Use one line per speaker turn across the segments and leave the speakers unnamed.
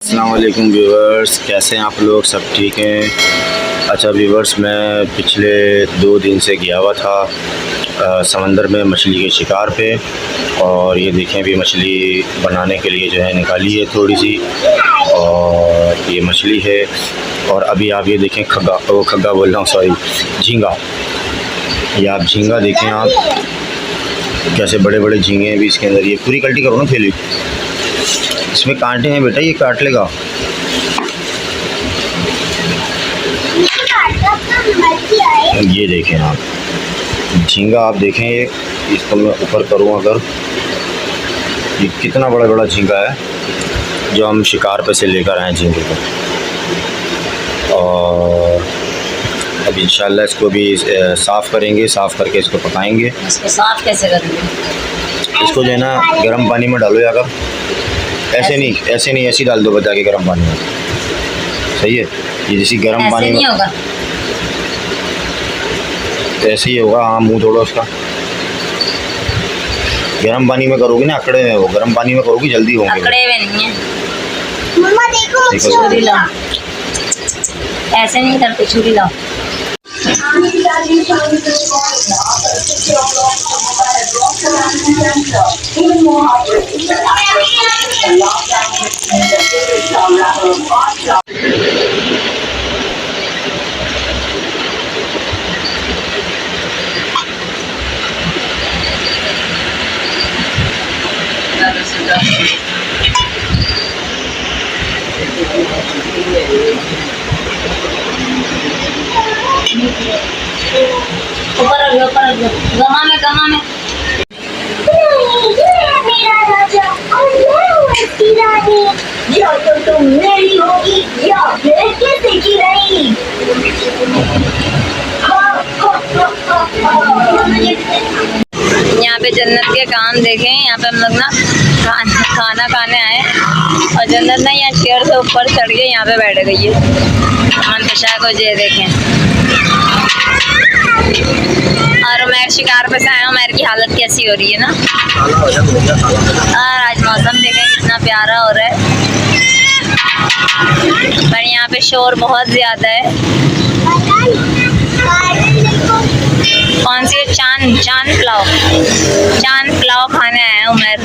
अस्सलाम वालेकुम व्यूवर्स, कैसे हैं आप लोग? सब ठीक हैं? अच्छा व्यूवर्स, मैं पिछले 2 दिन से गया हुआ था समंदर में मछली के शिकार पे। और ये देखें, अभी मछली बनाने के लिए जो है निकाली है थोड़ी सी, और ये मछली है। और अभी आप ये देखें, खग्गा बोल रहा हूँ, सॉरी, झींगा। ये आप झींगा देखें, आप कैसे बड़े बड़े झींगे हैं भी इसके अंदर। ये पूरी कल्टी करो ना थैली, इसमें कांटे हैं बेटा, ये काट लेगा। ये देखें आप झींगा, आप देखें, ये इसको मैं ऊपर करूँ अगर, ये कितना बड़ा बड़ा झींगा है जो हम शिकार पे से लेकर आए झींगे को। और अब इंशाल्लाह इसको भी साफ़ करेंगे, साफ़ करके इसको पकाएंगे।
इसको साफ़ कैसे करेंगे?
इसको जो है ना गर्म पानी में डालो, या अगर ऐसे नहीं, ऐसे ही डाल दो बता के गर्म पानी में। सही है, ये जैसे गर्म पानी में
होगा,
ऐसे ही होगा। हाँ, मुंह तोड़ो उसका। गर्म पानी में करोगी ना, अकड़े में, वो गर्म पानी में करोगी जल्दी होंगे।
अकड़े में नहीं है
मम्मा, देखो
छुरी लाओ, ऐसे नहीं करते, छुरी लाओ। ऊपर रख लो, ऊपर रख लो, गमा में
मेरा राजा और मैं उसकी रानी, या तो तुम मेरी होगी या फिर किसी की नहीं।
यहाँ पे जन्नत के काम देखें। यहाँ पे हम लोग ना खाना खाने आए, और जन्नत ना यहाँ चेयर से ऊपर चढ़ के यहाँ पे बैठ गई है। मंतशा को ये देखें। और उमैर शिकार पे से आया, उमैर की हालत कैसी हो रही है ना। और आज मौसम देखें कितना प्यारा हो रहा है, पर यहाँ पे शोर बहुत ज़्यादा है। कौन सी है? चांद पुलाव खाने आए हैं उमैर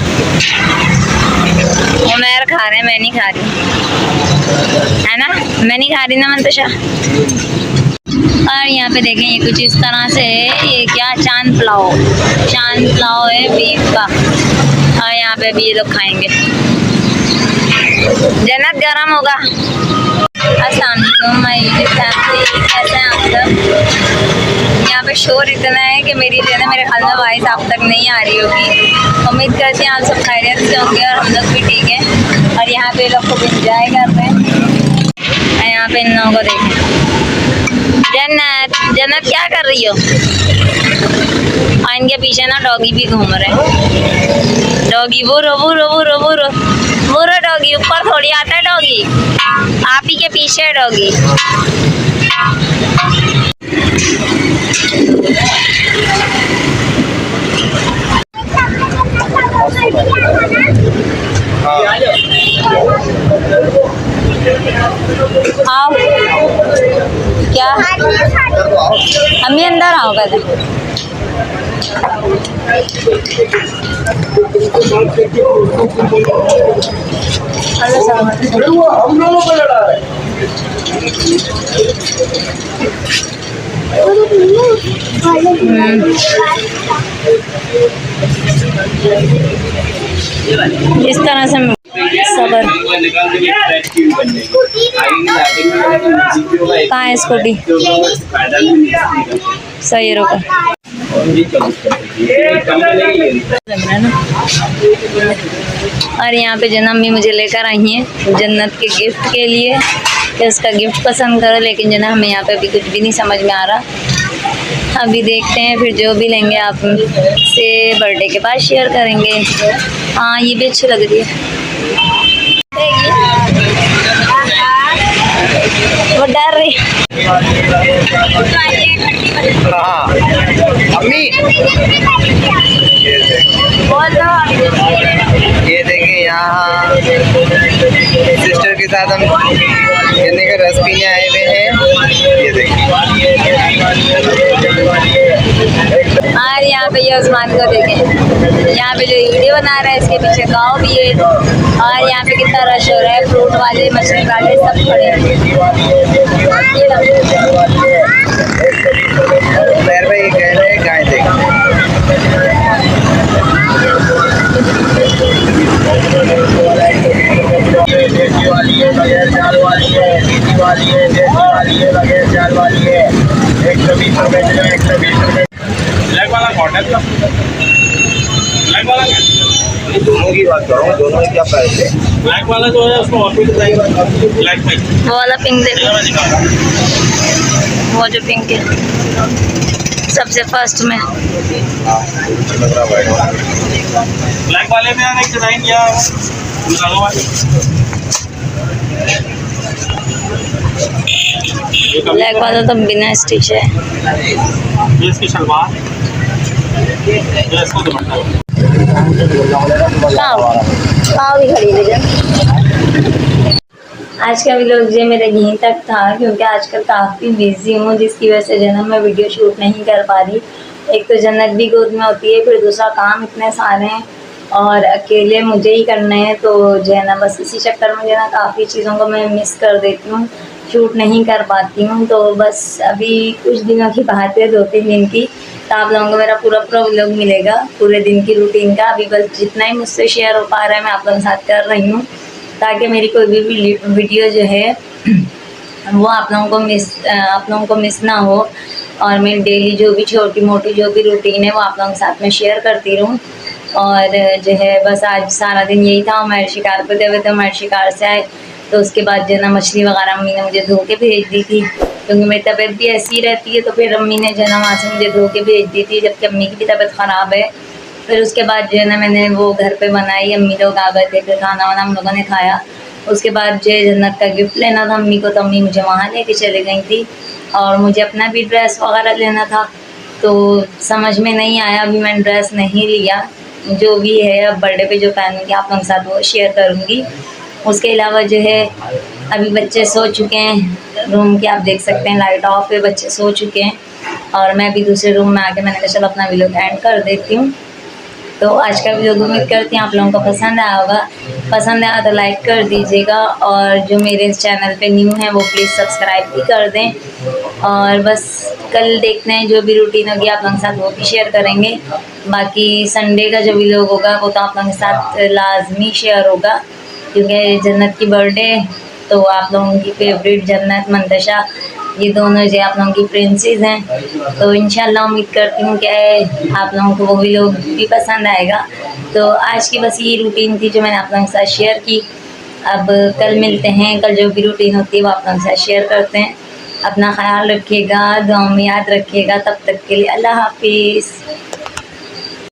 खा रहे हैं, मैं नहीं खा रही, है ना, मैं नहीं खा रही ना मंतशा। और यहाँ पे देखें, ये कुछ इस तरह से है। ये क्या? चांद पुलाव है बीफ का। और यहाँ पे भी ये लोग खाएंगे। जन्नत गरम होगा। अस्सलाम वालेकुम, कैसे हैं आप सब? यहाँ पे शोर इतना है कि मेरी जो है ना, मेरे ख्याल में वॉइस आप तक नहीं आ रही होगी। उम्मीद करते हैं आप सब खैरियत से होंगे, और हम लोग भी ठीक हैं। और यहाँ पे लोग खूब इंजॉय कर रहे हैं। यहाँ पे इन लोगों को देखें। जन्नत क्या कर रही हो? और इनके पीछे ना डॉगी भी घूम रहे हैं। डॉगी वो डॉगी ऊपर थोड़ी आता है डॉगी, आप ही के पीछे है डॉगी। आओ, क्या अम्मी अंदर आओ कहते।
हम दोनों को लड़ा है।
इस तरह से सबर। कहाँ है स्कूटी? सही रुको। और यहाँ पे जन्नत अम्मी मुझे लेकर आई हैं जन्नत के गिफ्ट के लिए, कि उसका गिफ्ट पसंद करो। लेकिन जन्नत हमें यहाँ पे अभी कुछ भी नहीं समझ में आ रहा। अभी देखते हैं, फिर जो भी लेंगे आप से बर्थडे के बाद शेयर करेंगे। हाँ, ये भी अच्छी लग रही है। वो डर रही।
अम्मी,
बोलो।
ये देखिए
यहाँ सिस्टर के साथ हम गन्ने का रस पीने आए हुए हैं। ये देखिए
और यहाँ पे ये उस्मान को देखें, यहाँ पे जो वीडियो बना रहा है इसके पीछे गाँव भी है। और यहाँ पे कितना रश हो रहा है, फ्रूट वाले, मछली वाले सब खड़े हैं।
मेरे भाई ये कह रहे हैं गाय देख। दोनों की बात करो, दोनों की क्या प्राइस है?
ब्लैक वाला जो है उसको और भी बताइए। ब्लैक में
वो वाला पिंक देखो, वो जो पिंक है सबसे फर्स्ट में।
ब्लैक वाले में यार एक डिजाइन किया
ब्लैक वाला तो बिना स्टिच है।
ये इसकी शलवार, ये इसको दुपट्टा।
पाव भी खरीद लीजिए। आज का व्लॉग जो मेरे यहीं तक था, क्योंकि आजकल काफ़ी बिजी हूँ, जिसकी वजह से जो है ना मैं वीडियो शूट नहीं कर पा रही। एक तो जन्नत भी गोद में होती है, फिर दूसरा काम इतने सारे हैं और अकेले मुझे ही करने हैं, तो जो है ना बस इसी चक्कर में जो है ना काफ़ी चीज़ों को मैं मिस कर देती हूँ, शूट नहीं कर पाती हूँ। तो बस अभी कुछ दिनों की बात है, 2-3 दिन की, तो आप लोगों को मेरा पूरा व्लॉग मिलेगा पूरे दिन की रूटीन का। अभी बस जितना ही मुझसे शेयर हो पा रहा है मैं आप लोगों के साथ कर रही हूँ, ताकि मेरी कोई भी वीडियो जो है वो आप लोगों को मिस ना हो, और मैं डेली जो भी छोटी मोटी जो भी रूटीन है वो आप लोगों के साथ में शेयर करती रहूँ। और जो है बस आज सारा दिन यही था। हमारे शिकार पे गए हुए थे, हमारे शिकार से आए तो उसके बाद जो है ना मछली वगैरह अम्मी ने मुझे धो के भेज दी थी, क्योंकि मेरी तबीयत भी ऐसी रहती है। तो फिर अम्मी ने जो है ना वहाँ से मुझे धो के भेज दी थी, जबकि अम्मी की भी तबीयत ख़राब है। फिर उसके बाद जो है ना मैंने वो घर पे बनाई, अम्मी लोग आ गए थे, फिर खाना वाना हम लोगों ने खाया। उसके बाद जो जन्नत का गिफ्ट लेना था अम्मी को, तो अम्मी मुझे वहाँ लेके चले गई थी, और मुझे अपना भी ड्रेस वगैरह लेना था। तो समझ में नहीं आया, अभी मैंने ड्रेस नहीं लिया, जो भी है अब बर्थडे पे जो पहनूँगी आप लोगों के साथ वो शेयर करूँगी। उसके अलावा जो है अभी बच्चे सो चुके हैं, रूम की आप देख सकते हैं लाइट ऑफ है, बच्चे सो चुके हैं, और मैं भी दूसरे रूम में आके मैंने कहा चलो अपना व्लॉग एंड कर देती हूँ। तो आज का व्लॉग उम्मीद करती हूँ आप लोगों को पसंद आया होगा। पसंद आया तो लाइक कर दीजिएगा, और जो मेरे इस चैनल पे न्यू है वो प्लीज़ सब्सक्राइब भी कर दें। और बस कल देखते हैं जो भी रूटीन होगी आप लोगों के साथ वो भी शेयर करेंगे। बाकी संडे का जो व्लॉग होगा वो तो आप लोगों के साथ लाजमी शेयर होगा, क्योंकि जन्नत की बर्थडे, तो आप लोगों की फेवरेट जन्नत मंतशा, ये दोनों जो आप लोगों की प्रिंसेस हैं। तो इंशाल्लाह उम्मीद करती हूँ कि आप लोगों को वो व्लॉग भी पसंद आएगा। तो आज की बस ये रूटीन थी जो मैंने आप लोगों के साथ शेयर की। अब कल मिलते हैं, कल जो भी रूटीन होती है वो आप लोगों के साथ शेयर करते हैं। अपना ख्याल रखिएगा, दुआ में याद रखिएगा। तब तक के लिए अल्लाह हाफिज़।